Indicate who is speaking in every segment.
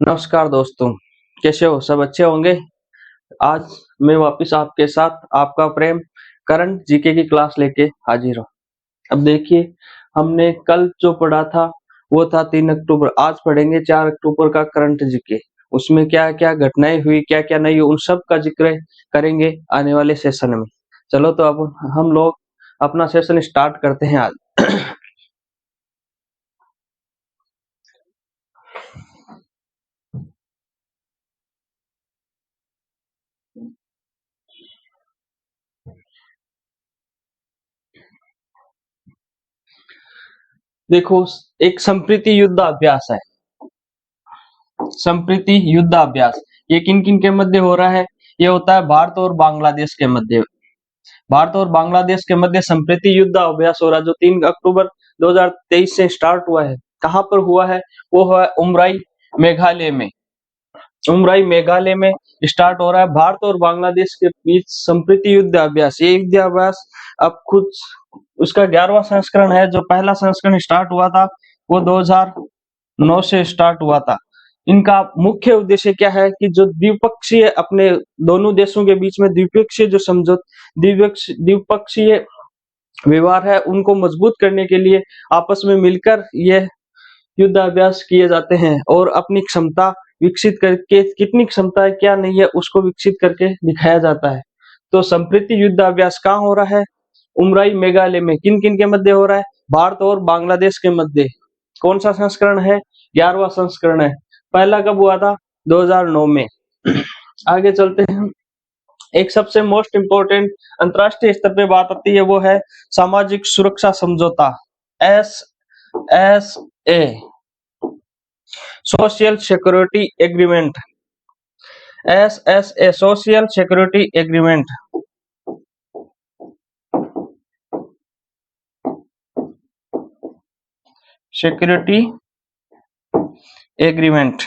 Speaker 1: नमस्कार दोस्तों, कैसे हो? सब अच्छे होंगे। आज मैं वापस आपके साथ आपका प्रेम करंट जीके की क्लास लेके हाजिर हूँ। अब देखिए, हमने कल जो पढ़ा था वो था 3 अक्टूबर। आज पढ़ेंगे 4 अक्टूबर का करंट जीके। उसमें क्या क्या घटनाएं हुई, क्या क्या नहीं हुई, उन सब का जिक्र करेंगे आने वाले सेशन में। चलो तो अब हम लोग अपना सेशन स्टार्ट करते हैं आज। देखो, एक संप्रीति युद्ध अभ्यास है। संप्रीति युद्धाभ्यास ये किन किन के मध्य हो रहा है? ये होता है भारत और बांग्लादेश के मध्य। भारत और बांग्लादेश के मध्य संप्रीति युद्धाभ्यास हो रहा है, जो 3 अक्टूबर 2023 से स्टार्ट हुआ है। कहाँ पर हुआ है? वो हुआ है उमराई, मेघालय में। उमराई मेघालय में स्टार्ट हो रहा है भारत और बांग्लादेश के बीच संप्रीति युद्ध अभ्यास। ये युद्ध अभ्यास अब खुद उसका 11वां संस्करण है। जो पहला संस्करण स्टार्ट हुआ था वो 2009 से स्टार्ट हुआ था। इनका मुख्य उद्देश्य क्या है कि जो द्विपक्षीय अपने दोनों देशों के बीच में द्विपक्षीय जो द्विपक्षीय व्यवहार है उनको मजबूत करने के लिए आपस में मिलकर ये युद्धाभ्यास किए जाते हैं और अपनी क्षमता विकसित करके, कितनी क्षमता है क्या नहीं है उसको विकसित करके दिखाया जाता है। तो संप्रीति युद्धाभ्यास कहाँ हो रहा है? उमराई मेघालय में। किन किन के मध्य हो रहा है? भारत और बांग्लादेश के मध्य। कौन सा संस्करण है? 11वां संस्करण है। पहला कब हुआ था? 2009 में। आगे चलते हैं। एक सबसे मोस्ट इम्पोर्टेंट अंतरराष्ट्रीय स्तर पे बात आती है, वो है सामाजिक सुरक्षा समझौता, S S A, social security agreement. S S A, social security agreement. Security agreement.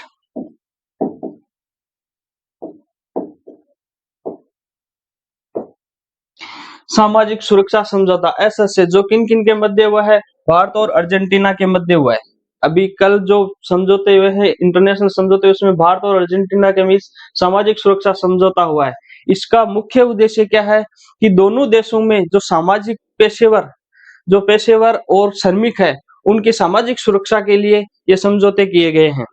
Speaker 1: सामाजिक सुरक्षा समझौता एसएसए, जो किन किन के मध्य हुआ है? भारत और अर्जेंटीना के मध्य हुआ है। अभी कल जो समझौते हुए हैं, इंटरनेशनल समझौते, उसमें भारत और अर्जेंटीना के बीच सामाजिक सुरक्षा समझौता हुआ है। इसका मुख्य उद्देश्य क्या है कि दोनों देशों में जो सामाजिक पेशेवर, जो पेशेवर और श्रमिक है, उनकी सामाजिक सुरक्षा के लिए ये समझौते किए गए हैं।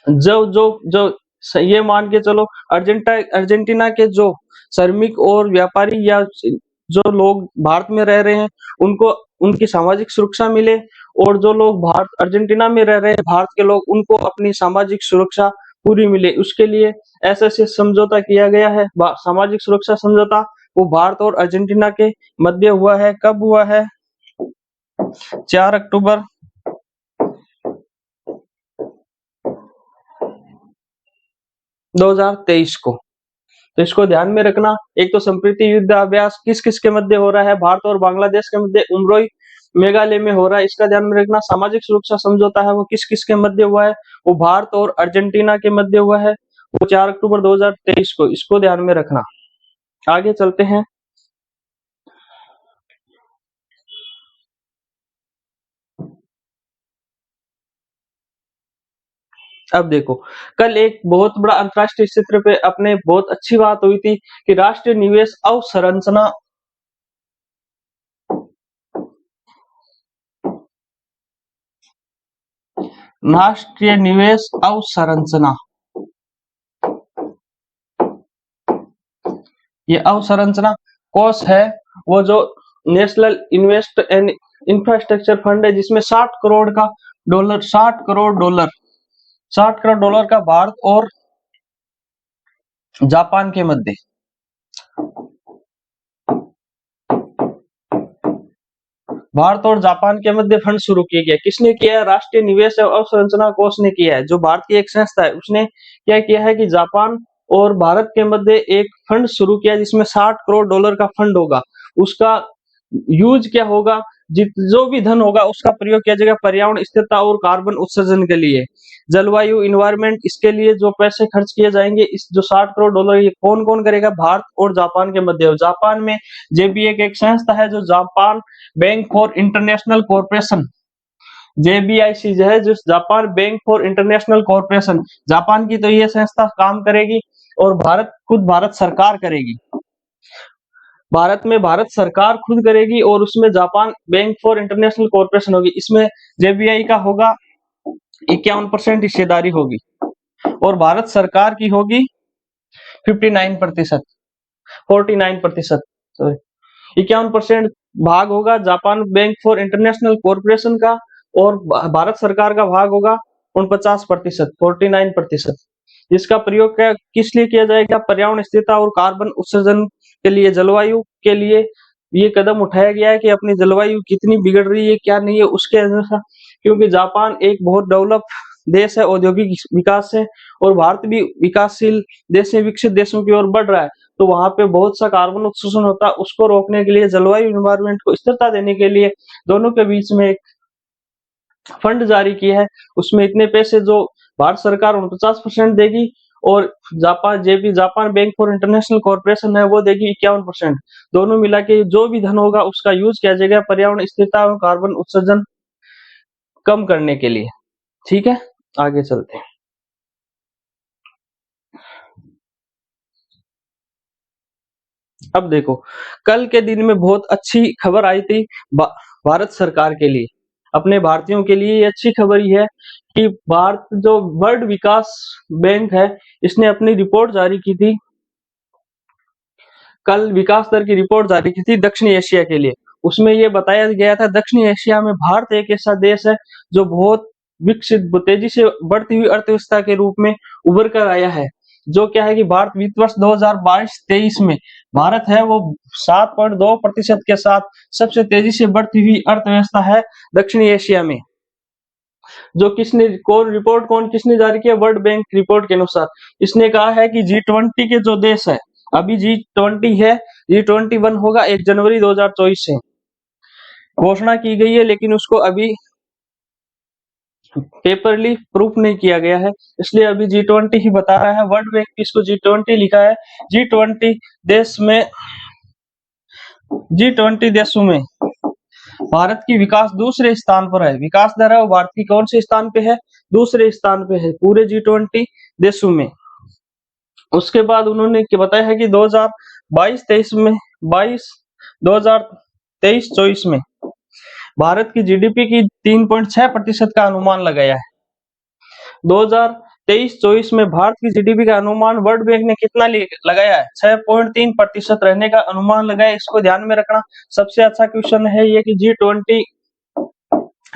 Speaker 1: जो जो जो ये मान के चलो, अर्जेंटीना के जो श्रमिक और व्यापारी या जो लोग भारत में रह रहे हैं उनको उनकी सामाजिक सुरक्षा मिले, और जो लोग भारत अर्जेंटीना में रह रहे हैं भारत के लोग, उनको अपनी सामाजिक सुरक्षा पूरी मिले, उसके लिए ऐसे समझौता किया गया है। सामाजिक सुरक्षा समझौता वो भारत और अर्जेंटीना के मध्य हुआ है। कब हुआ है? 4 अक्टूबर 2023 को। तो इसको ध्यान में रखना। एक तो संप्रीति युद्ध अभ्यास किस किस के मध्य हो रहा है? भारत और बांग्लादेश के मध्य उमरोई मेघालय में हो रहा है, इसका ध्यान में रखना। सामाजिक सुरक्षा समझौता है वो किस किस के मध्य हुआ है? वो भारत और अर्जेंटीना के मध्य हुआ है, वो 4 अक्टूबर 2023 को। इसको ध्यान में रखना। आगे चलते हैं। अब देखो, कल एक बहुत बड़ा अंतरराष्ट्रीय क्षेत्र पे अपने बहुत अच्छी बात हुई थी कि राष्ट्रीय निवेश अवसंरचना, राष्ट्रीय निवेश अवसंरचना, ये अवसंरचना कोष है, वो जो national invest and infrastructure fund है, जिसमें 60 करोड़ डॉलर का भारत और जापान के मध्य, भारत और जापान के मध्य फंड शुरू किया गया। किसने किया है? राष्ट्रीय निवेश एवं अवसंरचना कोष ने किया है, जो भारत की एक संस्था है। उसने क्या किया है कि जापान और भारत के मध्य एक फंड शुरू किया, जिसमें 60 करोड़ डॉलर का फंड होगा। उसका यूज क्या होगा? जो भी धन होगा उसका प्रयोग किया जाएगा पर्यावरण स्थिरता और कार्बन उत्सर्जन के लिए, जलवायु इन्वायरमेंट, इसके लिए जो पैसे खर्च किए जाएंगे, इस जो 60 करोड़ डॉलर, ये कौन कौन करेगा? भारत और जापान के मध्य। जापान में जेबीए एक संस्था है, जो Japan bank for international corporation, JBIC जो है, जो Japan bank for international corporation, Japan की तो ये संस्था काम करेगी और भारत सरकार करेगी। भारत में भारत सरकार खुद करेगी और उसमें Japan bank for international corporation होगी। इसमें JBI का होगा 51% हिस्सेदारी होगी और भारत सरकार की होगी 59%, 49%, सॉरी 51% भाग होगा Japan bank for international corporation का और भारत सरकार का भाग होगा 49%, 49%। इसका प्रयोग किस लिए किया जाएगा? पर्यावरण स्थिरता और कार्बन उत्सर्जन के लिए, जलवायु के लिए ये कदम उठाया गया है कि अपनी जलवायु कितनी बिगड़ रही है क्या नहीं है उसके अनुसार, क्योंकि जापान एक बहुत डेवलप देश है, औद्योगिक विकास है और भारत भी विकासशील देश से विकसित देशों की ओर बढ़ रहा है, तो वहां पे बहुत सा कार्बन उत्सर्जन होता है, उसको रोकने के लिए, जलवायु एनवायरनमेंट को स्थिरता देने के लिए दोनों के बीच में एक फंड जारी किया है। उसमें इतने पैसे जो भारत सरकार 49% देगी और Japan bank for international corporation है वो देगी 51%। दोनों मिला के जो भी धन होगा उसका यूज किया जाएगा पर्यावरण स्थिरता और कार्बन उत्सर्जन कम करने के लिए। ठीक है, आगे चलते हैं। अब देखो, कल के दिन में बहुत अच्छी खबर आई थी भारत सरकार के लिए, अपने भारतीयों के लिए ये अच्छी खबर ही है कि भारत जो वर्ल्ड विकास बैंक है इसने अपनी रिपोर्ट जारी की थी, कल विकास दर की रिपोर्ट जारी की थी दक्षिणी एशिया के लिए। उसमें ये बताया गया था दक्षिणी एशिया में भारत एक ऐसा देश है जो बहुत विकसित, तेजी से बढ़ती हुई अर्थव्यवस्था के रूप में उभर कर आया है। जो क्या है कि भारत वित्त वर्ष 2022-23 में भारत है वो 7.2% के साथ सबसे तेजी से बढ़ती हुई अर्थव्यवस्था है दक्षिणी एशिया में। जो किसने जारी किया? वर्ल्ड बैंक रिपोर्ट के अनुसार इसने कहा है कि G20 के जो देश है, अभी G20 है, G21 होगा 1 जनवरी 2024 से घोषणा की गई है, लेकिन उसको अभी पेपरली प्रूफ नहीं किया गया है, इसलिए अभी G20 ही बता रहा है। वर्ल्ड बैंक इसको G20 लिखा है। G20 देशों में भारत की विकास दूसरे स्थान पर है, विकास दर है वो भारत की कौन से स्थान पे है? दूसरे स्थान पे है पूरे G20 देशों में। उसके बाद उन्होंने बताया है कि 2022-23 में 2023-24 में भारत की GDP की 3.6% का अनुमान लगाया है। 2023-24 में भारत की GDP का अनुमान वर्ल्ड बैंक ने कितना लगाया है? 6.3% रहने का अनुमान लगाया। इसको ध्यान में रखना। सबसे अच्छा क्वेश्चन है ये कि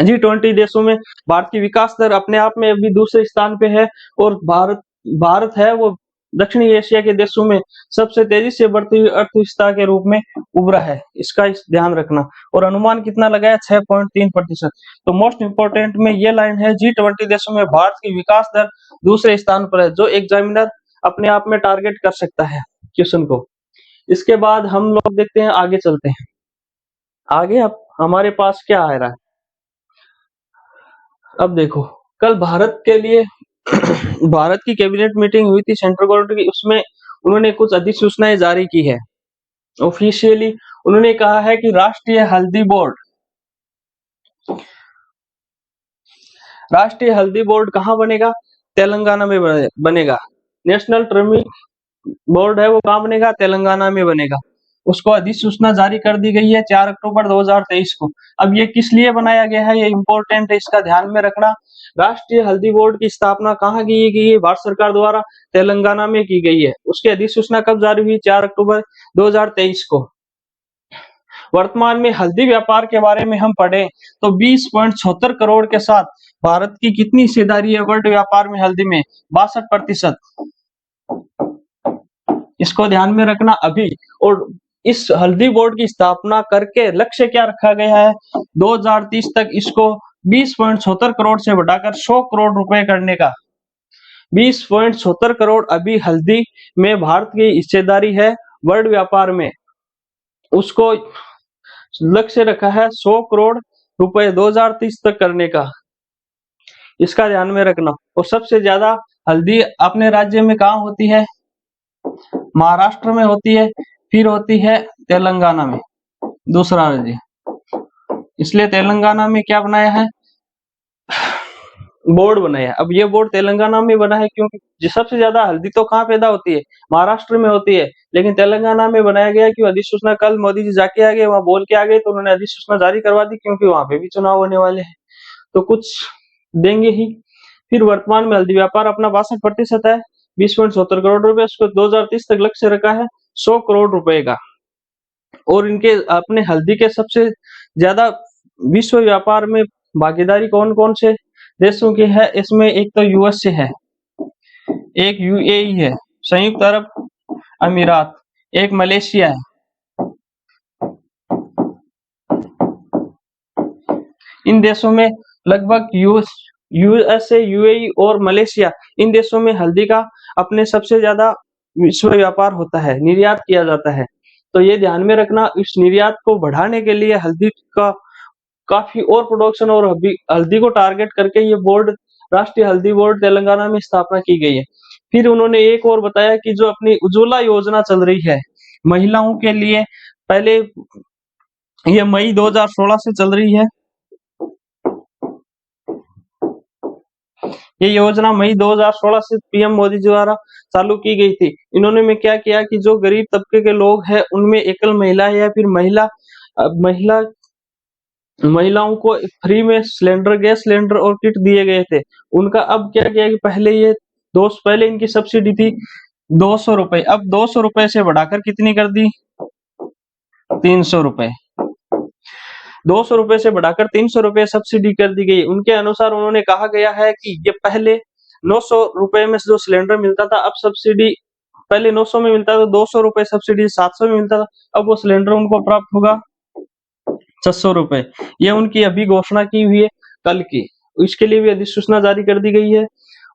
Speaker 1: G20 देशों में भारत की विकास दर अपने आप में अभी दूसरे स्थान पे है और भारत है वो दक्षिणी एशिया के देशों में सबसे तेजी से बढ़ती हुई अर्थव्यवस्था के रूप में उभरा है। इसका ध्यान रखना। और अनुमान कितना लगाया? 6.3%। तो मोस्ट इंपोर्टेंट में ये लाइन है, G20 देशों में भारत की विकास दर दूसरे स्थान पर है, जो एग्जामिनर अपने आप में टारगेट कर सकता है क्वेश्चन को। इसके बाद हम लोग देखते हैं, आगे चलते हैं। आगे अब हमारे पास क्या आ रहा है? अब देखो, कल भारत के लिए भारत की कैबिनेट मीटिंग हुई थी सेंट्रल गवर्नमेंट की, उसमें उन्होंने कुछ अधिसूचनाएं जारी की है। ऑफिशियली उन्होंने कहा है कि राष्ट्रीय हल्दी बोर्ड कहाँ बनेगा? तेलंगाना में बनेगा। नेशनल टर्मिक बोर्ड है वो कहाँ बनेगा? तेलंगाना में बनेगा। उसको अधिसूचना जारी कर दी गई है 4 अक्टूबर 2023 को। अब ये किस लिए बनाया गया है, ये इंपॉर्टेंट है, इसका ध्यान में रखना। राष्ट्रीय हल्दी बोर्ड की स्थापना कहाँ की गई है? भारत सरकार द्वारा तेलंगाना में की गई है। उसकी अधिसूचना कब जारी हुई? 4 अक्टूबर 2023 को। वर्तमान में हल्दी व्यापार के बारे में हम पढ़े तो 20.76 करोड़ के साथ भारत की कितनी हिस्सेदारी है वर्ल्ड व्यापार में? हल्दी में 62%। इसको ध्यान में रखना अभी। और इस हल्दी बोर्ड की स्थापना करके लक्ष्य क्या रखा गया है? 2030 तक इसको 20.76 करोड़ से बढ़ाकर 100 करोड़ रुपए करने का। 20.76 करोड़ अभी हल्दी में भारत की हिस्सेदारी है वर्ल्ड व्यापार में, उसको लक्ष्य रखा है 100 करोड़ रुपए 2030 तक करने का। इसका ध्यान में रखना। और सबसे ज्यादा हल्दी अपने राज्य में कहाँ होती है? महाराष्ट्र में होती है, फिर होती है तेलंगाना में, दूसरा राज्य। इसलिए तेलंगाना में क्या बनाया है? बोर्ड बनाया। अब ये बोर्ड तेलंगाना में बना है क्योंकि सबसे ज्यादा हल्दी तो कहाँ पैदा होती है, महाराष्ट्र में होती है, लेकिन तेलंगाना में बनाया गया कि अधिसूचना कल मोदी जी जाके आ गए, वहां बोल के आ गए, तो उन्होंने अधिसूचना जारी करवा दी क्योंकि वहां पे भी चुनाव होने वाले हैं, तो कुछ देंगे ही। फिर वर्तमान में हल्दी व्यापार अपना 62% है, 20.76 करोड़ रुपए, उसको 2030 तक लक्ष्य रखा है 100 करोड़ रुपए का। और इनके अपने हल्दी के सबसे ज्यादा विश्व व्यापार में भागीदारी कौन कौन से देशों की है, इसमें एक तो यूएस से है, एक यूएई है, संयुक्त अरब अमीरात, एक मलेशिया है। इन देशों में लगभग यूएसए, यूएई और मलेशिया, इन देशों में हल्दी का अपने सबसे ज्यादा विश्व व्यापार होता है, निर्यात किया जाता है। तो ये ध्यान में रखना, इस निर्यात को बढ़ाने के लिए हल्दी का काफी और प्रोडक्शन और हल्दी को टारगेट करके ये बोर्ड, राष्ट्रीय हल्दी बोर्ड तेलंगाना में स्थापना की गई है। फिर उन्होंने एक और बताया कि जो अपनी उज्ज्वला योजना चल रही है महिलाओं के लिए, पहले ये मई 2016 से चल रही है, ये योजना मई 2016 से पीएम मोदी जी द्वारा चालू की गई थी। इन्होंने में क्या किया कि जो गरीब तबके के लोग हैं उनमें एकल महिला या फिर महिला महिलाओं को फ्री में सिलेंडर, गैस सिलेंडर और किट दिए गए थे। उनका अब क्या किया कि पहले इनकी सब्सिडी थी 200 रुपए, अब 200 रुपए से बढ़ाकर कितनी कर दी, 300 रुपए। 200 रुपए से बढ़ाकर 300 रुपए सब्सिडी कर दी गई। उनके अनुसार उन्होंने कहा गया है कि ये पहले 900 रुपए में जो सिलेंडर मिलता था, अब सब्सिडी पहले 900 में मिलता था, 200 रुपए सब्सिडी 700 में मिलता था, अब वो सिलेंडर उनको प्राप्त होगा 600 रुपए। ये उनकी अभी घोषणा की हुई है कल की, इसके लिए भी अधिसूचना जारी कर दी गई है।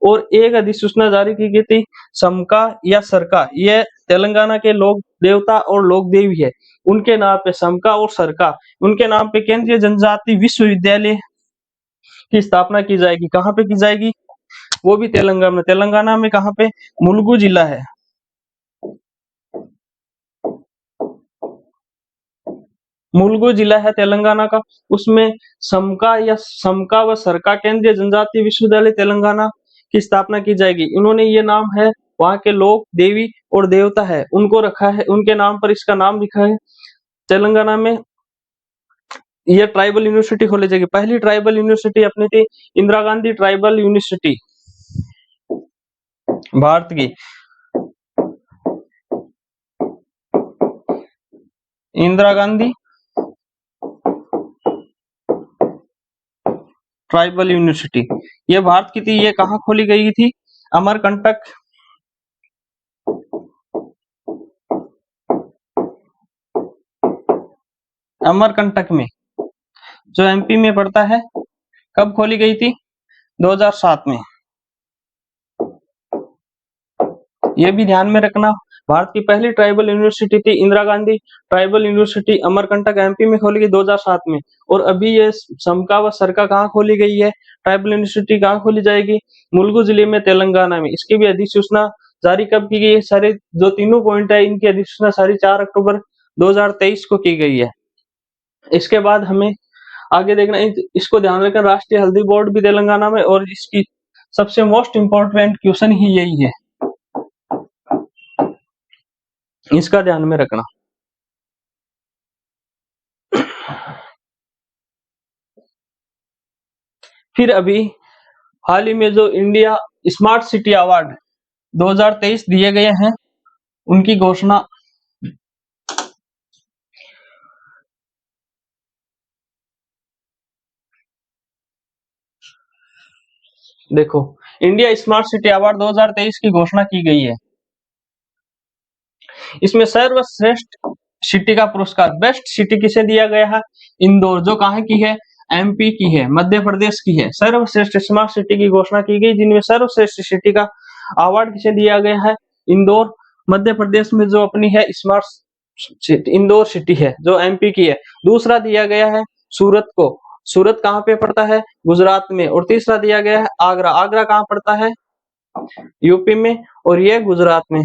Speaker 1: और एक अधिसूचना जारी की गई थी समका या सरका, ये तेलंगाना के लोक देवता और लोक देवी है, उनके नाम पे समका और सरका, उनके नाम पे केंद्रीय जनजाति विश्वविद्यालय की स्थापना की जाएगी। कहाँ पे की जाएगी, वो भी तेलंगाना में कहाँ पे, मुलुगु जिला है, मुलुगु जिला है तेलंगाना का, उसमें समका व सरका केंद्रीय जनजाति विश्वविद्यालय तेलंगाना की स्थापना की जाएगी। इन्होंने ये नाम है, वहां के लोग देवी और देवता है उनको रखा है, उनके नाम पर इसका नाम लिखा है। तेलंगाना में ये ट्राइबल यूनिवर्सिटी खोली जाएगी। पहली ट्राइबल यूनिवर्सिटी अपनी थी इंदिरा गांधी ट्राइबल यूनिवर्सिटी, भारत की इंदिरा गांधी ट्राइबल यूनिवर्सिटी, ये भारत की थी। ये कहाँ खोली गई थी, अमरकंटक, अमरकंटक में, जो एमपी में पड़ता है। कब खोली गई थी, 2007 में। ये भी ध्यान में रखना, भारत की पहली ट्राइबल यूनिवर्सिटी थी Indira Gandhi tribal university, Amarkantak MP में खोली गई 2007 में। और अभी ये समका व सरका कहाँ खोली गई है, ट्राइबल यूनिवर्सिटी कहाँ खोली जाएगी, मुलुगु जिले में तेलंगाना में। इसकी भी अधिसूचना जारी कब की गई है, सारे जो तीनों पॉइंट है इनकी अधिसूचना सारी 4 अक्टूबर 2023 को की गई है। इसके बाद हमें आगे देखना, इसको ध्यान रखना, राष्ट्रीय हल्दी बोर्ड भी तेलंगाना में, और इसकी सबसे मोस्ट इम्पोर्टेंट क्वेश्चन ही यही है, इसका ध्यान में रखना। फिर अभी हाल ही में जो इंडिया स्मार्ट सिटी अवार्ड 2023 दिए गए हैं, उनकी घोषणा देखो, इंडिया स्मार्ट सिटी अवार्ड 2023 की घोषणा की गई है। इसमें सर्वश्रेष्ठ सिटी का पुरस्कार बेस्ट सिटी किसे दिया गया है, इंदौर, जो कहाँ की है, एमपी की है, मध्य प्रदेश की है। सर्वश्रेष्ठ स्मार्ट सिटी की घोषणा की गई, जिनमें सर्वश्रेष्ठ सिटी का अवार्ड किसे दिया गया है, इंदौर, मध्य प्रदेश में जो अपनी है स्मार्ट सिटी, इंदौर सिटी है जो एमपी की है। दूसरा दिया गया है सूरत को, सूरत कहाँ पे पड़ता है, गुजरात में। और तीसरा दिया गया है आगरा, आगरा कहाँ पड़ता है, यूपी में, और ये गुजरात में।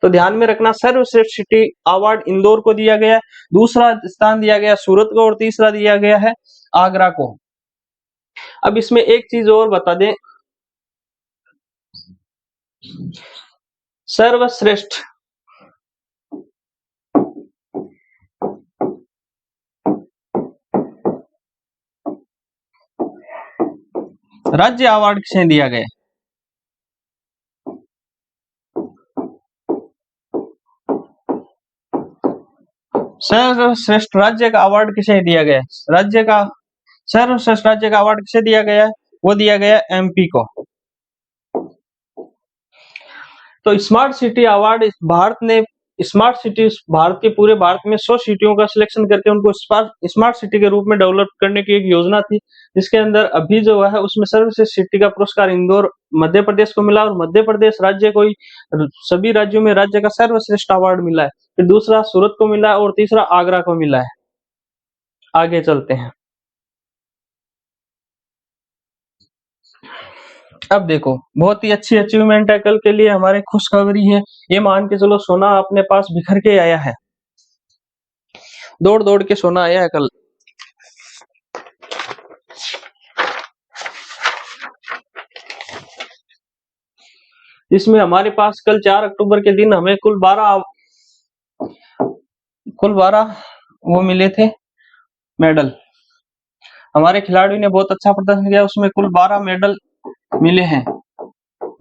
Speaker 1: तो ध्यान में रखना, सर्वश्रेष्ठ सिटी अवार्ड इंदौर को दिया गया, दूसरा स्थान दिया गया सूरत को, और तीसरा दिया गया है आगरा को। अब इसमें एक चीज और बता दें, सर्वश्रेष्ठ राज्य अवार्ड किसे दिया गया? सर्वश्रेष्ठ राज्य का अवार्ड किसे दिया गया? राज्य का सर्वश्रेष्ठ राज्य का अवार्ड किसे दिया गया? वो दिया गया एमपी को। तो स्मार्ट सिटी अवार्ड भारत ने स्मार्ट सिटी भारत के पूरे भारत में 100 सिटियों का सिलेक्शन करके उनको स्मार्ट सिटी के रूप में डेवलप करने की एक योजना थी, जिसके अंदर अभी जो है उसमें सर्वश्रेष्ठ सिटी का पुरस्कार इंदौर मध्य प्रदेश को मिला और मध्य प्रदेश राज्य को ही सभी राज्यों में राज्य का सर्वश्रेष्ठ अवार्ड मिला है। फिर दूसरा सूरत को मिला है और तीसरा आगरा को मिला है। आगे चलते हैं। अब देखो, बहुत ही अच्छी अचीवमेंट है, कल के लिए हमारे खुशखबरी है। ये मान के चलो सोना अपने पास बिखर के आया है, दौड़ दौड़ के सोना आया है कल। इसमें हमारे पास कल 4 अक्टूबर के दिन हमें कुल 12 वो मिले थे मेडल। हमारे खिलाड़ियों ने बहुत अच्छा प्रदर्शन किया, उसमें कुल 12 मेडल मिले हैं,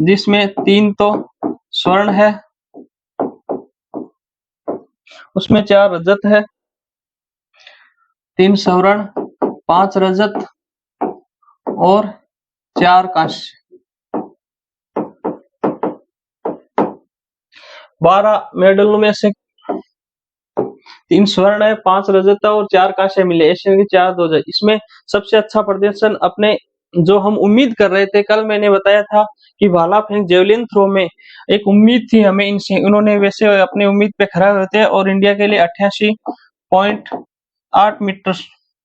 Speaker 1: जिसमें 3 तो स्वर्ण है, उसमें 4 रजत है, 3 स्वर्ण, 5 रजत और 4 कांस्य। 12 मेडलों में से 3 स्वर्ण है, 5 रजत और 4 कांस्य मिले, एशियन की 4 ध्वज। इसमें सबसे अच्छा प्रदर्शन अपने जो हम उम्मीद कर रहे थे, कल मैंने बताया था कि भाला फेंक जेवलिन थ्रो में एक उम्मीद थी हमें इनसे, इन्होंने वैसे अपने उम्मीद पे खरा होते हैं और इंडिया के लिए 88.8 मीटर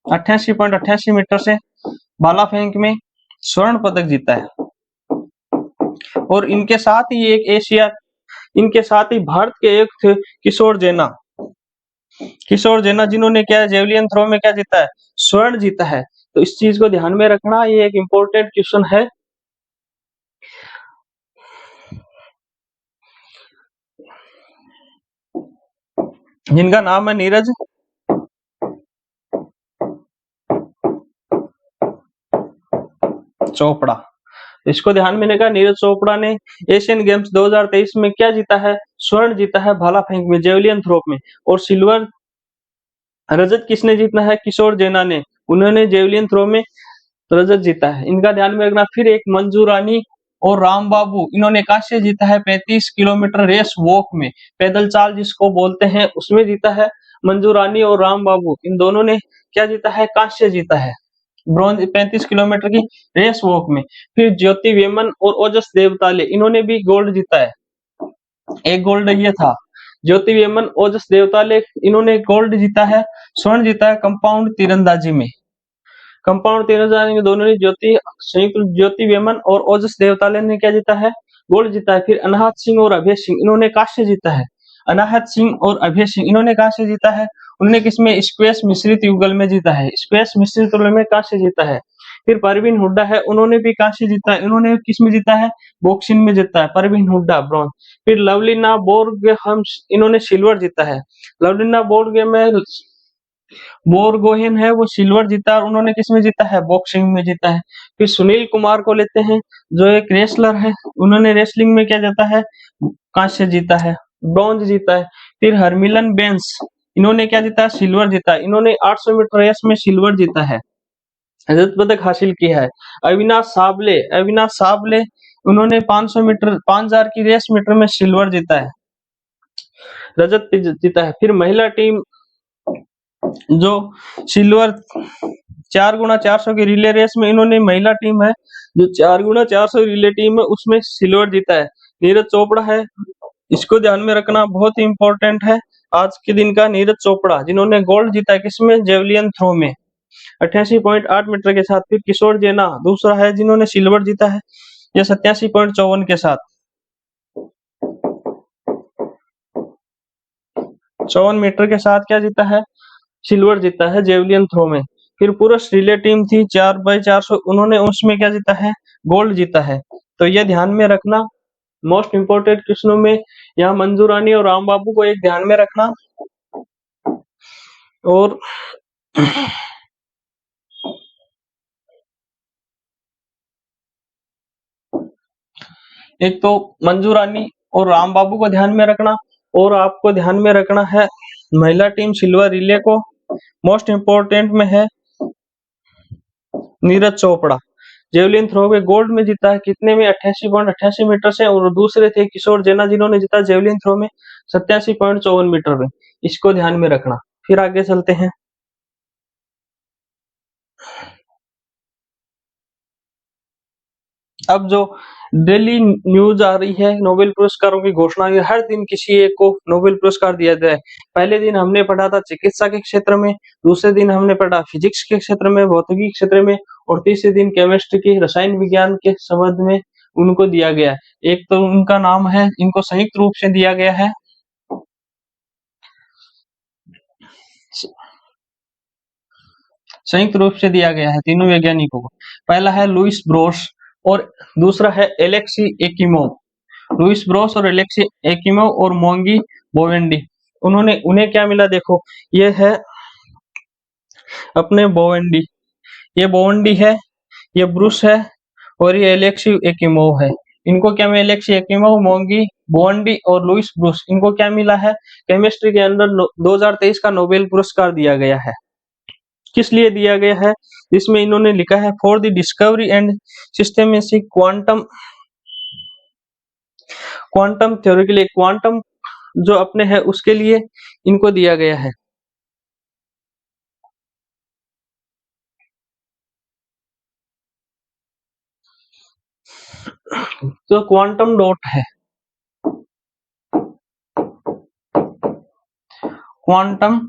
Speaker 1: 88.88 मीटर से भाला फेंक में स्वर्ण पदक जीता है। और इनके साथ ही एक एशिया, इनके साथ ही भारत के एक थे किशोर जेना, जिन्होंने क्या जेवलिन थ्रो में क्या जीता है? स्वर्ण जीता है। तो इस चीज को ध्यान में रखना, ये एक इम्पोर्टेंट क्वेश्चन है। जिनका नाम है नीरज चोपड़ा। इसको ध्यान में रखा, नीरज चोपड़ा ने एशियन गेम्स 2023 में क्या जीता है? स्वर्ण जीता है भाला फेंक में, जेवलिन थ्रो में। और सिल्वर रजत किसने जीतना है? किशोर जेना ने, उन्होंने जेवलिन थ्रो में रजत जीता है। इनका ध्यान में रखना। फिर एक मंजू रानी और राम बाबू, इन्होंने कांस्य जीता है 35 किलोमीटर रेस वॉक में, पैदल चाल जिसको बोलते हैं, उसमें जीता है मंजू रानी और राम बाबू। इन दोनों ने क्या जीता है? कांस्य जीता है ब्रॉन्ज 35 किलोमीटर की रेस वॉक में। फिर ज्योति वेमन और ओजस देवताले, इन्होंने भी गोल्ड जीता है, एक गोल्ड ये था। ज्योति वेमन, ओजस देवताले, इन्होंने गोल्ड जीता है। स्वर्ण जीता है कंपाउंड तीरंदाजी में। कंपाउंड तीरंदाजी में दोनों ने संयुक्त ज्योति वेमन और ओजस देवताले ने क्या जीता है? गोल्ड जीता है। फिर अनाहत सिंह और अभय सिंह, इन्होंने कांस्य जीता है। अनाहत सिंह और अभय सिंह, इन्होंने कांस्य जीता है। उन्होंने किसमें? स्क्वैश मिश्रित युगल में जीता है, स्क्वैश मिश्रित युगल में कांस्य जीता है। फिर परवीन हुड्डा है, उन्होंने भी कांस्य जीता है। इन्होंने किसमें जीता है? बॉक्सिंग में जीता है, परवीन हुड्डा ब्रॉन्ज। फिर लवलीना बोरगोहेन, इन्होंने सिल्वर जीता है। लवलीना बोरगोहेन है, वो सिल्वर जीता और उन्होंने किसमें जीता है? बॉक्सिंग में जीता है। फिर सुनील कुमार को लेते हैं, जो एक रेसलर है, उन्होंने रेसलिंग में क्या जीता है? कांस्य जीता है, ब्रॉन्ज जीता है। फिर हरमिलन बेंस, इन्होंने क्या जीता है? सिल्वर जीता है। इन्होंने 800 मीटर रेस में सिल्वर जीता है, रजत पदक हासिल किया है। अविनाश साबले, उन्होंने 500 मीटर 5000 की रेस मीटर में सिल्वर जीता है, रजत जीता है। फिर महिला टीम जो सिल्वर 4x400 की रिले रेस में, इन्होंने महिला टीम है जो 4x400 रिले टीम है, उसमें सिल्वर जीता है, नीरज चोपड़ा है। इसको ध्यान में रखना, बहुत ही इंपॉर्टेंट है आज के दिन का। नीरज चोपड़ा जिन्होंने गोल्ड जीता है किसमें? जेवलियन थ्रो में 88.8 मीटर के साथ। फिर किशोर जेना दूसरा है जिन्होंने सिल्वर जीता है, ये 87.54 के साथ, 54 मीटर के साथ क्या जीता है? सिल्वर जीता है जेवलियन थ्रो में। फिर पुरुष रिले टीम थी 4x400, उन्होंने उसमें क्या जीता है, गोल्ड जीता है। तो ये ध्यान में रखना, मोस्ट इंपोर्टेंट क्वेश्चनों में यहाँ मंजू रानी और राम बाबू को एक ध्यान में रखना। और एक तो मंजू रानी और राम बाबू को ध्यान में रखना, और आपको ध्यान में रखना है महिला टीम सिल्वर रिले को। मोस्ट इंपोर्टेंट में है नीरज चोपड़ा, जेवलिन थ्रो में गोल्ड में जीता है, कितने में 88.88 मीटर से, और दूसरे थे किशोर जेना जिन्होंने जीता जेवलिन थ्रो में 87.54 मीटर में। इसको ध्यान में रखना। फिर आगे चलते हैं। अब जो डेली न्यूज आ रही है नोबेल पुरस्कारों की घोषणा, हर दिन किसी एक को नोबेल पुरस्कार दिया जाए। पहले दिन हमने पढ़ा था चिकित्सा के क्षेत्र में, दूसरे दिन हमने पढ़ा फिजिक्स के क्षेत्र में, भौतिकी के क्षेत्र में, और तीसरे दिन केमिस्ट्री की रसायन विज्ञान के संबंध में उनको दिया गया। एक तो उनका नाम है, इनको संयुक्त रूप से दिया गया है, संयुक्त रूप से दिया गया है तीनों वैज्ञानिकों को। पहला है लुइस ब्रोस और दूसरा है एलेक्सी एकिमोव। लुइस ब्रोस और एलेक्सी एकिमोव और मोंगी बोवेंडी, उन्हें क्या मिला, देखो ये है अपने बोवेंडी, ये बोवेंडी है, ये ब्रूस है, और ये एलेक्सी एकिमोव है। इनको क्या मिला, एलेक्सी एकिमोव, मोंगी बोवेंडी और लुइस ब्रूस, इनको क्या मिला है, केमिस्ट्री के अंदर 2023 का नोबेल पुरस्कार दिया गया है। किस लिए दिया गया है, इसमें इन्होंने लिखा है for the discovery and systematic quantum theory के लिए, क्वांटम जो अपने है उसके लिए इनको दिया गया है। तो क्वांटम डॉट है, क्वांटम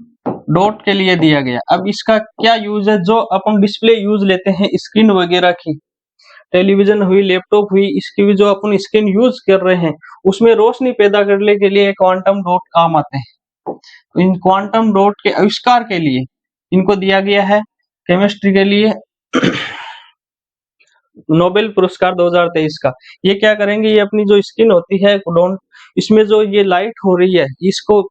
Speaker 1: डॉट के लिए दिया गया। अब इसका क्या यूज है, जो अपन डिस्प्ले यूज लेते हैं स्क्रीन वगैरह की, टेलीविजन हुई, लैपटॉप हुई, इसकी भी जो अपन स्क्रीन यूज कर रहे हैं उसमें रोशनी पैदा करने के लिए क्वांटम डॉट काम आते हैं। तो इन क्वांटम डॉट के आविष्कार के लिए इनको दिया गया है केमिस्ट्री के लिए नोबेल पुरस्कार 2023 का। ये क्या करेंगे, ये अपनी जो स्किन होती है इसमें जो ये लाइट हो रही है इसको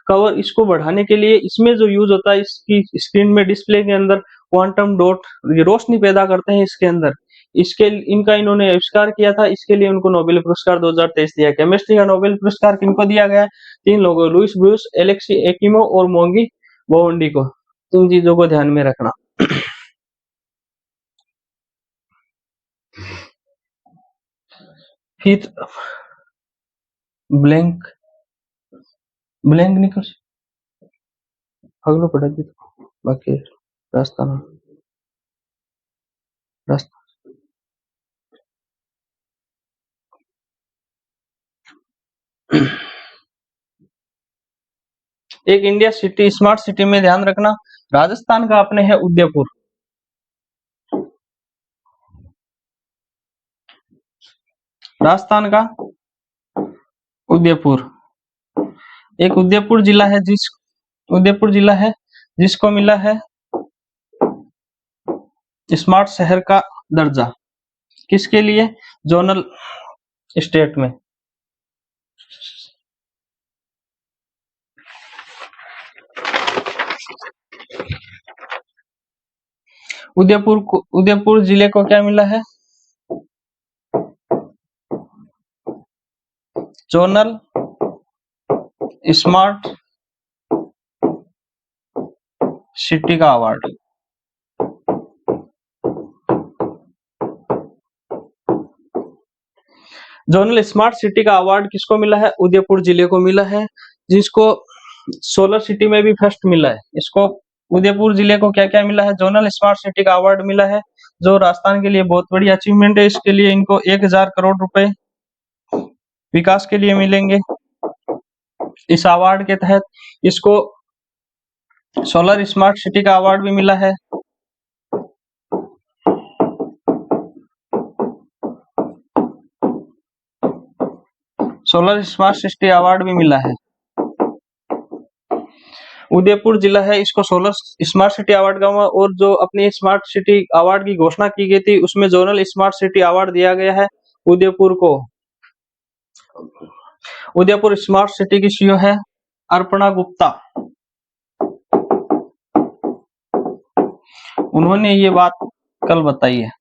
Speaker 1: कवर, इसको बढ़ाने के लिए इसमें जो यूज होता है, इसकी स्क्रीन में डिस्प्ले के अंदर क्वांटम डॉट रोशनी पैदा करते हैं इसके अंदर, इसके इनका इन्होंने आविष्कार किया था, इसके लिए उनको नोबेल पुरस्कार 2023 दिया। केमिस्ट्री का नोबेल पुरस्कार किनको दिया गया है, तीन लोगों, लुइस ब्रूस, एलेक्सी एकिमो और मोंगी बोवंडी को। इन चीजों को ध्यान में रखना। फिर ब्लैंक नहीं कर अगलो पढ़ा दी बाकी रास्ता ना रास्ता। एक इंडिया सिटी, स्मार्ट सिटी में ध्यान रखना, राजस्थान का अपने है उदयपुर, राजस्थान का उदयपुर। एक उदयपुर जिला है जिसको मिला है स्मार्ट शहर का दर्जा, किसके लिए, जोनल स्टेट में। उदयपुर जिले को क्या मिला है, जोनल स्मार्ट सिटी का अवार्ड। जोनल स्मार्ट सिटी का अवार्ड किसको मिला है, उदयपुर जिले को मिला है, जिसको सोलर सिटी में भी फर्स्ट मिला है। इसको उदयपुर जिले को क्या क्या मिला है, जोनल स्मार्ट सिटी का अवार्ड मिला है, जो राजस्थान के लिए बहुत बड़ी अचीवमेंट है। इसके लिए इनको 1000 करोड़ रुपए विकास के लिए मिलेंगे। इस अवार्ड के तहत इसको सोलर स्मार्ट सिटी का अवार्ड भी मिला है। सोलर स्मार्ट सिटी अवार्ड भी मिला है। उदयपुर जिला है, इसको 16 स्मार्ट सिटी अवार्ड का हुआ, और जो अपनी स्मार्ट सिटी अवार्ड की घोषणा की गई थी उसमें जोनल स्मार्ट सिटी अवार्ड दिया गया है उदयपुर को। उदयपुर स्मार्ट सिटी की सीईओ है अर्पणा गुप्ता। उन्होंने ये बात कल बताई है।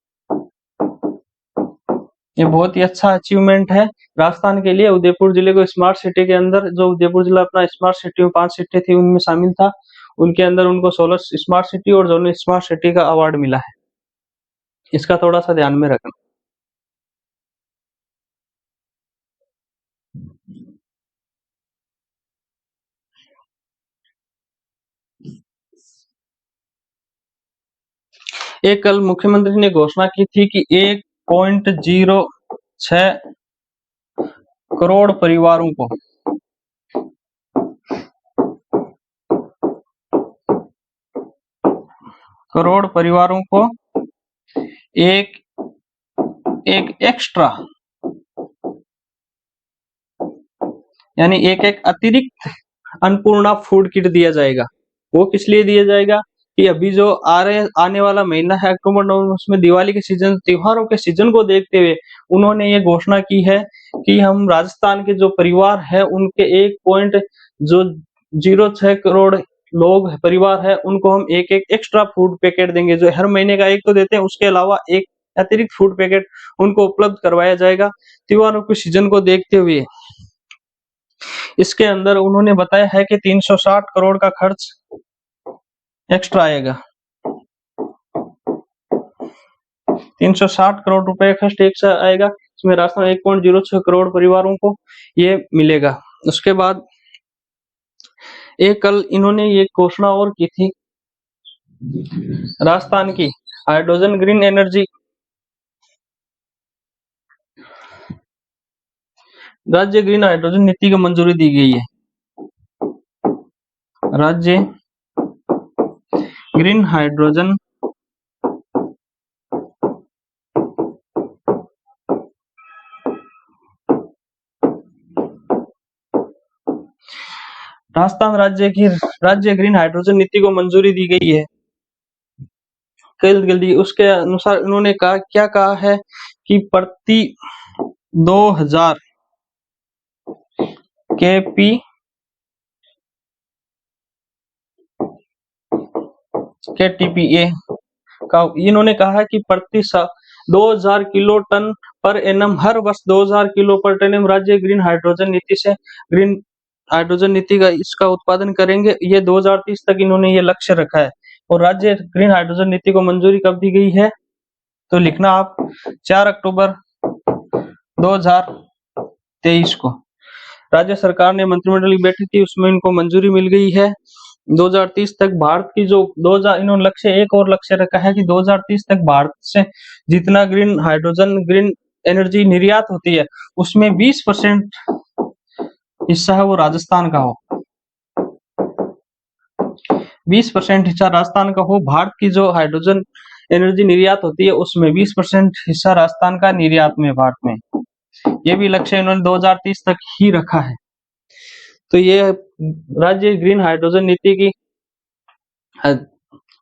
Speaker 1: ये बहुत ही अच्छा अचीवमेंट है राजस्थान के लिए। उदयपुर जिले को स्मार्ट सिटी के अंदर, जो उदयपुर जिला अपना स्मार्ट सिटी में 5 सिटी थी उनमें शामिल था, उनके अंदर उनको 16 स्मार्ट सिटी और जोनल स्मार्ट सिटी का अवार्ड मिला है। इसका थोड़ा सा ध्यान में रखना। एक कल मुख्यमंत्री ने घोषणा की थी कि 1.06 करोड़ परिवारों को एक एक एक्स्ट्रा, यानी एक अतिरिक्त अन्नपूर्णा फूड किट दिया जाएगा। वो किस लिए दिया जाएगा कि अभी जो आने वाला महीना है अक्टूबर नवंबर, उसमें दिवाली के सीजन, त्योहारों के सीजन को देखते हुए उन्होंने ये घोषणा की है कि हम राजस्थान के जो परिवार है उनके 1.06 करोड़ लोग परिवार है, उनको हम एक एक्स्ट्रा फूड पैकेट देंगे। जो हर महीने का एक तो देते हैं, उसके अलावा एक अतिरिक्त फूड पैकेट उनको उपलब्ध करवाया जाएगा त्योहारों के सीजन को देखते हुए। इसके अंदर उन्होंने बताया है कि 360 करोड़ का खर्च एक्स्ट्रा आएगा। 360 करोड़ रुपए खर्च एक्स्ट्रा आएगा। इसमें राजस्थान 1.06 करोड़ परिवारों को ये मिलेगा। उसके बाद एक कल इन्होंने ये घोषणा और की थी, राजस्थान की हाइड्रोजन ग्रीन एनर्जी, राज्य ग्रीन हाइड्रोजन नीति को मंजूरी दी गई है। राज्य ग्रीन हाइड्रोजन राजस्थान राज्य ग्रीन हाइड्रोजन नीति को मंजूरी दी गई है कल जल्दी। उसके अनुसार उन्होंने क्या कहा है कि प्रति 2000 KTPA का इन्होंने कहा कि प्रति 2000 किलो टन पर एनम, हर वर्ष 2000 किलो पर टन राज्य ग्रीन हाइड्रोजन नीति से ग्रीन हाइड्रोजन नीति का इसका उत्पादन करेंगे। ये 2030 तक इन्होंने ये लक्ष्य रखा है। और राज्य ग्रीन हाइड्रोजन नीति को मंजूरी कब दी गई है, तो लिखना आप 4 अक्टूबर 2023 को राज्य सरकार ने मंत्रिमंडल की बैठक की, उसमें इनको मंजूरी मिल गई है। 2030 तक भारत की जो 2000 इन्होंने लक्ष्य, एक और लक्ष्य रखा है कि 2030 तक भारत से जितना ग्रीन हाइड्रोजन ग्रीन एनर्जी निर्यात होती है उसमें 20% हिस्सा है वो राजस्थान का हो। 20% हिस्सा राजस्थान का हो। भारत की जो हाइड्रोजन एनर्जी निर्यात होती है उसमें 20% हिस्सा राजस्थान का निर्यात में भारत में। ये भी लक्ष्य इन्होंने 2030 तक ही रखा है। तो ये राज्य ग्रीन हाइड्रोजन नीति की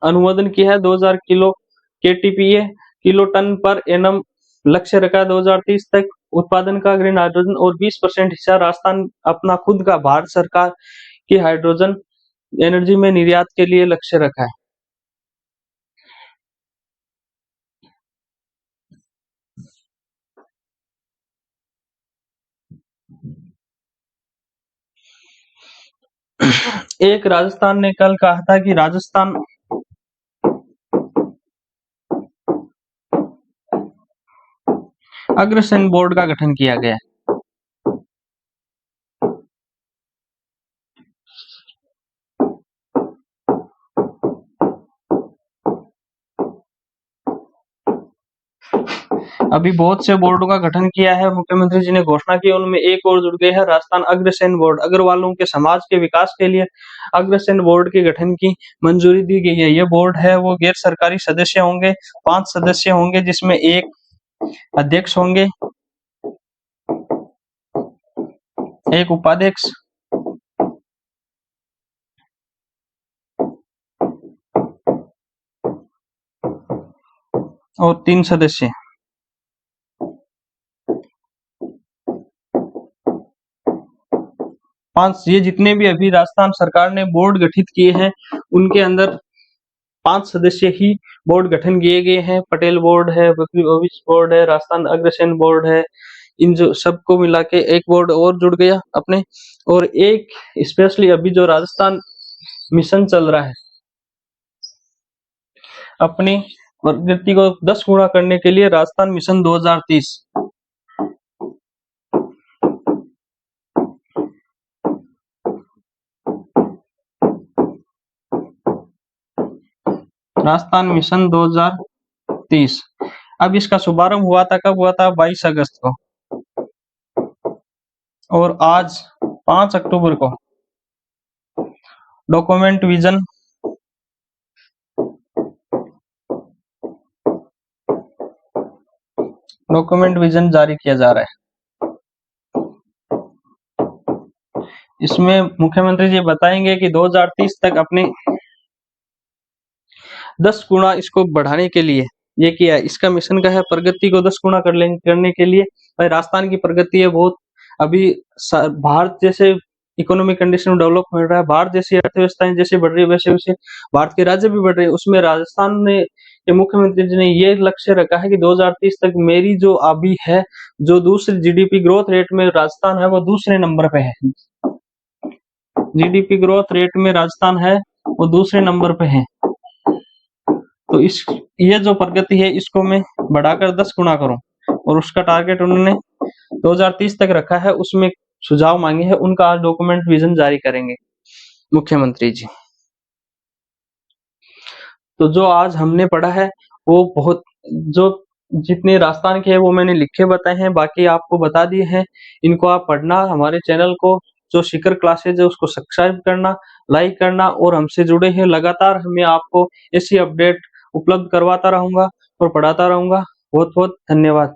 Speaker 1: अनुमोदन की है। 2000 kilo KTPA kilo tonne per annum लक्ष्य रखा 2030 तक उत्पादन का ग्रीन हाइड्रोजन, और 20% हिस्सा राजस्थान अपना खुद का भारत सरकार की हाइड्रोजन एनर्जी में निर्यात के लिए लक्ष्य रखा है। एक राजस्थान ने कल कहा था कि राजस्थान अग्रसेन बोर्ड का गठन किया गया है। अभी बहुत से बोर्डों का गठन किया है, मुख्यमंत्री जी ने घोषणा की, उनमें एक और जुड़ गए हैं राजस्थान अग्रसेन बोर्ड। अग्रवालों के समाज के विकास के लिए अग्रसेन बोर्ड के गठन की मंजूरी दी गई है। ये बोर्ड है वो गैर सरकारी सदस्य होंगे, 5 सदस्य होंगे, जिसमें एक अध्यक्ष होंगे, एक उपाध्यक्ष और 3 सदस्य। 5 ये जितने भी अभी राजस्थान सरकार ने बोर्ड गठित किए हैं उनके अंदर 5 सदस्य ही बोर्ड गठन किए गए हैं। पटेल बोर्ड है, ओबीसी बोर्ड है, राजस्थान अग्रसेन बोर्ड है। इन जो सबको मिला के एक बोर्ड और जुड़ गया अपने, और एक स्पेशली अभी जो राजस्थान मिशन चल रहा है अपनी प्रगति को 10 गुना करने के लिए, राजस्थान मिशन 2030। राजस्थान मिशन 2030। अब इसका शुभारंभ हुआ था, कब हुआ था? 22 अगस्त को, और आज 5 अक्टूबर को डॉक्यूमेंट विजन जारी किया जा रहा है। इसमें मुख्यमंत्री जी बताएंगे कि 2030 तक अपने 10 गुना इसको बढ़ाने के लिए ये किया है। इसका मिशन का है प्रगति को 10 गुना करने के लिए। भाई राजस्थान की प्रगति है बहुत, अभी भारत जैसे इकोनॉमिक कंडीशन डेवलप हो रहा है, भारत जैसी अर्थव्यवस्थाएं जैसे बढ़ रही है वैसे वैसे भारत के राज्य भी बढ़ रहे हैं। उसमें राजस्थान ने के मुख्यमंत्री जी ने ये लक्ष्य रखा है कि 2030 तक मेरी जो अभी है, जो दूसरे जीडीपी ग्रोथ रेट में राजस्थान है वो दूसरे नंबर पे है। जीडीपी ग्रोथ रेट में राजस्थान है वो दूसरे नंबर पे है। तो इस ये जो प्रगति है इसको मैं बढ़ाकर 10 गुना करूं, और उसका टारगेट उन्होंने 2030 तक रखा है। उसमें सुझाव मांगे हैं, उनका आज डॉक्यूमेंट विजन जारी करेंगे मुख्यमंत्री जी। तो जो आज हमने पढ़ा है वो बहुत, जो जितने राजस्थान के हैं वो मैंने लिखे बताए हैं, बाकी आपको बता दिए हैं। इनको आप पढ़ना, हमारे चैनल को जो शिखर क्लासेज है उसको सब्सक्राइब करना, लाइक करना, और हमसे जुड़े हैं। लगातार मैं आपको ऐसी अपडेट उपलब्ध करवाता रहूंगा और पढ़ाता रहूंगा। बहुत बहुत धन्यवाद।